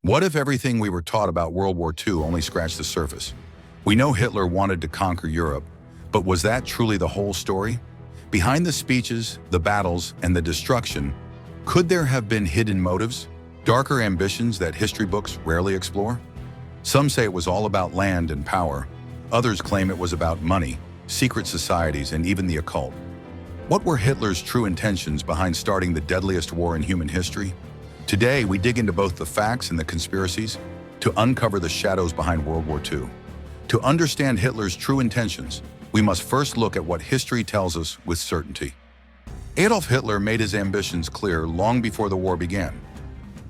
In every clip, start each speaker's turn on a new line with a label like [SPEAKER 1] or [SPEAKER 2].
[SPEAKER 1] What if everything we were taught about World War II only scratched the surface? We know Hitler wanted to conquer Europe, but was that truly the whole story? Behind the speeches, the battles, and the destruction, could there have been hidden motives, darker ambitions that history books rarely explore? Some say it was all about land and power. Others claim it was about money, secret societies, and even the occult. What were Hitler's true intentions behind starting the deadliest war in human history? Today, we dig into both the facts and the conspiracies to uncover the shadows behind World War II. To understand Hitler's true intentions, we must first look at what history tells us with certainty. Adolf Hitler made his ambitions clear long before the war began.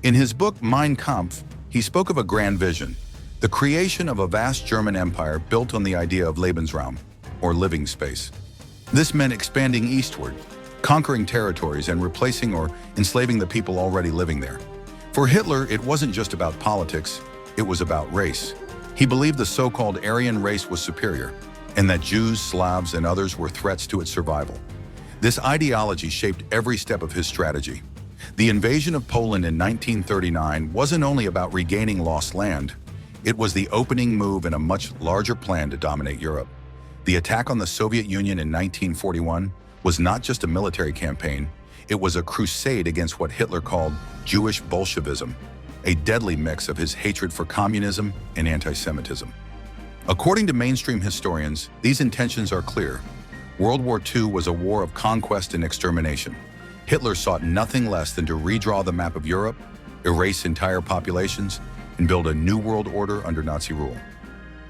[SPEAKER 1] In his book Mein Kampf, he spoke of a grand vision, the creation of a vast German empire built on the idea of Lebensraum, or living space. This meant expanding eastward, conquering territories and replacing or enslaving the people already living there. For Hitler, it wasn't just about politics, it was about race. He believed the so-called Aryan race was superior, and that Jews, Slavs, and others were threats to its survival. This ideology shaped every step of his strategy. The invasion of Poland in 1939 wasn't only about regaining lost land, it was the opening move in a much larger plan to dominate Europe. The attack on the Soviet Union in 1941 was not just a military campaign, it was a crusade against what Hitler called Jewish Bolshevism, a deadly mix of his hatred for communism and anti-Semitism. According to mainstream historians, these intentions are clear. World War II was a war of conquest and extermination. Hitler sought nothing less than to redraw the map of Europe, erase entire populations, and build a new world order under Nazi rule.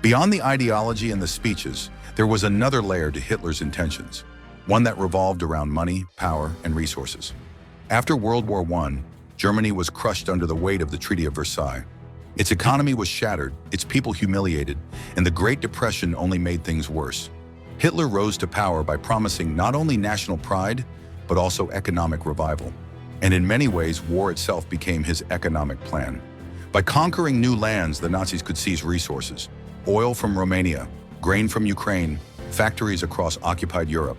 [SPEAKER 1] Beyond the ideology and the speeches, there was another layer to Hitler's intentions, one that revolved around money, power, and resources. After World War I, Germany was crushed under the weight of the Treaty of Versailles. Its economy was shattered, its people humiliated, and the Great Depression only made things worse. Hitler rose to power by promising not only national pride, but also economic revival. And in many ways, war itself became his economic plan. By conquering new lands, the Nazis could seize resources: oil from Romania, grain from Ukraine, factories across occupied Europe.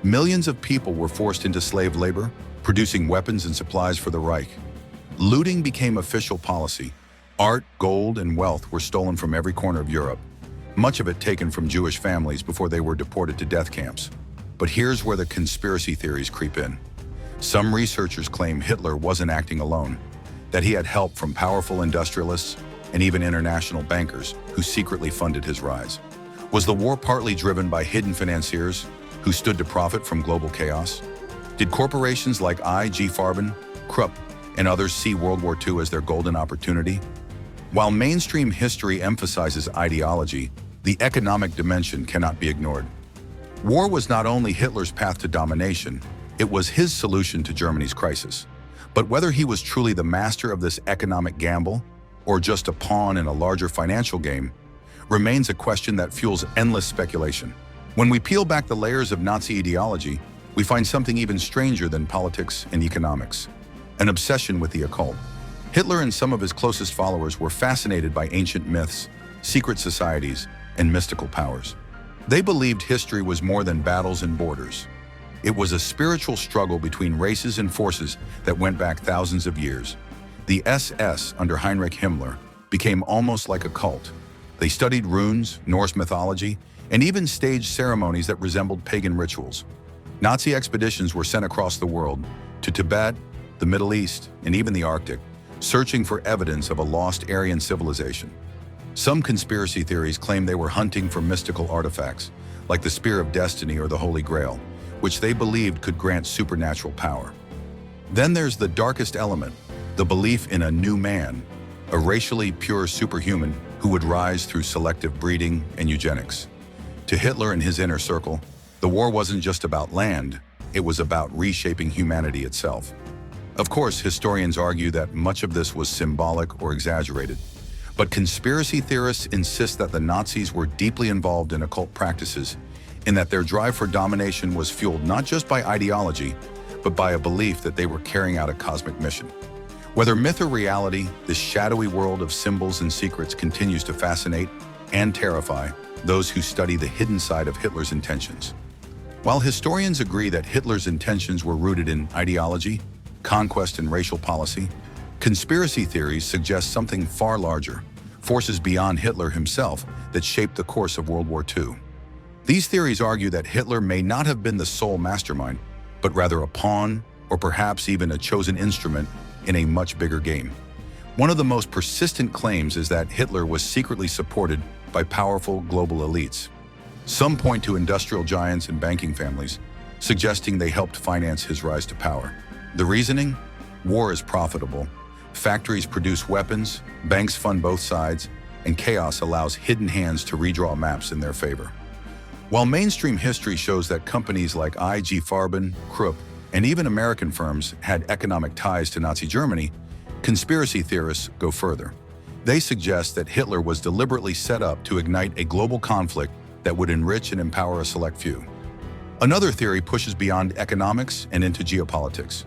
[SPEAKER 1] Millions of people were forced into slave labor, producing weapons and supplies for the Reich. Looting became official policy. Art, gold, and wealth were stolen from every corner of Europe, much of it taken from Jewish families before they were deported to death camps. But here's where the conspiracy theories creep in. Some researchers claim Hitler wasn't acting alone, that he had help from powerful industrialists and even international bankers who secretly funded his rise. Was the war partly driven by hidden financiers who stood to profit from global chaos? Did corporations like IG Farben, Krupp, and others see World War II as their golden opportunity? While mainstream history emphasizes ideology, the economic dimension cannot be ignored. War was not only Hitler's path to domination, it was his solution to Germany's crisis. But whether he was truly the master of this economic gamble, or just a pawn in a larger financial game, remains a question that fuels endless speculation. When we peel back the layers of Nazi ideology, we find something even stranger than politics and economics: an obsession with the occult. Hitler and some of his closest followers were fascinated by ancient myths, secret societies, and mystical powers. They believed history was more than battles and borders. It was a spiritual struggle between races and forces that went back thousands of years. The SS under Heinrich Himmler became almost like a cult. They studied runes, Norse mythology, and even staged ceremonies that resembled pagan rituals. Nazi expeditions were sent across the world, to Tibet, the Middle East, and even the Arctic, searching for evidence of a lost Aryan civilization. Some conspiracy theories claim they were hunting for mystical artifacts, like the Spear of Destiny or the Holy Grail, which they believed could grant supernatural power. Then there's the darkest element, the belief in a new man, a racially pure superhuman who would rise through selective breeding and eugenics. To Hitler and his inner circle, the war wasn't just about land, it was about reshaping humanity itself. Of course, historians argue that much of this was symbolic or exaggerated, but conspiracy theorists insist that the Nazis were deeply involved in occult practices, and that their drive for domination was fueled not just by ideology, but by a belief that they were carrying out a cosmic mission. Whether myth or reality, this shadowy world of symbols and secrets continues to fascinate and terrify those who study the hidden side of Hitler's intentions. While historians agree that Hitler's intentions were rooted in ideology, conquest, and racial policy, Conspiracy theories suggest something far larger, forces beyond Hitler himself that shaped the course of World War II. These theories argue that Hitler may not have been the sole mastermind, but rather a pawn or perhaps even a chosen instrument in a much bigger game. One of the most persistent claims is that Hitler was secretly supported by powerful global elites. Some point to industrial giants and banking families, suggesting they helped finance his rise to power. The reasoning? War is profitable. Factories produce weapons, banks fund both sides, and chaos allows hidden hands to redraw maps in their favor. While mainstream history shows that companies like IG Farben, Krupp, and even American firms had economic ties to Nazi Germany, conspiracy theorists go further. They suggest that Hitler was deliberately set up to ignite a global conflict that would enrich and empower a select few. Another theory pushes beyond economics and into geopolitics.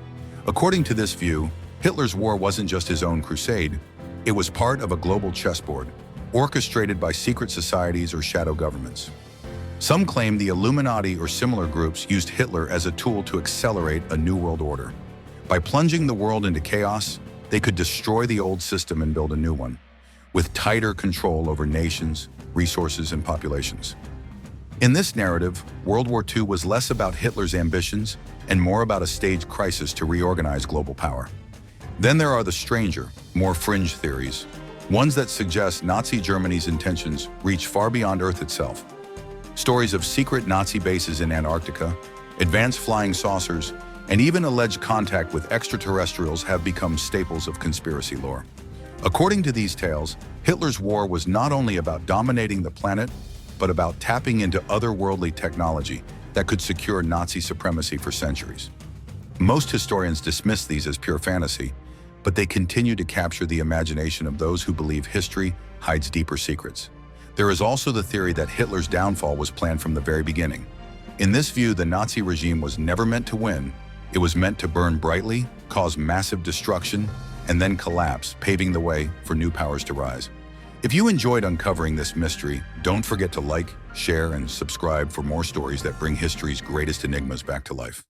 [SPEAKER 1] According to this view, Hitler's war wasn't just his own crusade, it was part of a global chessboard, orchestrated by secret societies or shadow governments. Some claim the Illuminati or similar groups used Hitler as a tool to accelerate a new world order. By plunging the world into chaos, they could destroy the old system and build a new one, with tighter control over nations, resources, and populations. In this narrative, World War II was less about Hitler's ambitions and more about a staged crisis to reorganize global power. Then there are the stranger, more fringe theories, ones that suggest Nazi Germany's intentions reach far beyond Earth itself. Stories of secret Nazi bases in Antarctica, advanced flying saucers, and even alleged contact with extraterrestrials have become staples of conspiracy lore. According to these tales, Hitler's war was not only about dominating the planet, but about tapping into otherworldly technology that could secure Nazi supremacy for centuries. Most historians dismiss these as pure fantasy, but they continue to capture the imagination of those who believe history hides deeper secrets. There is also the theory that Hitler's downfall was planned from the very beginning. In this view, the Nazi regime was never meant to win. It was meant to burn brightly, cause massive destruction, and then collapse, paving the way for new powers to rise. If you enjoyed uncovering this mystery, don't forget to like, share, and subscribe for more stories that bring history's greatest enigmas back to life.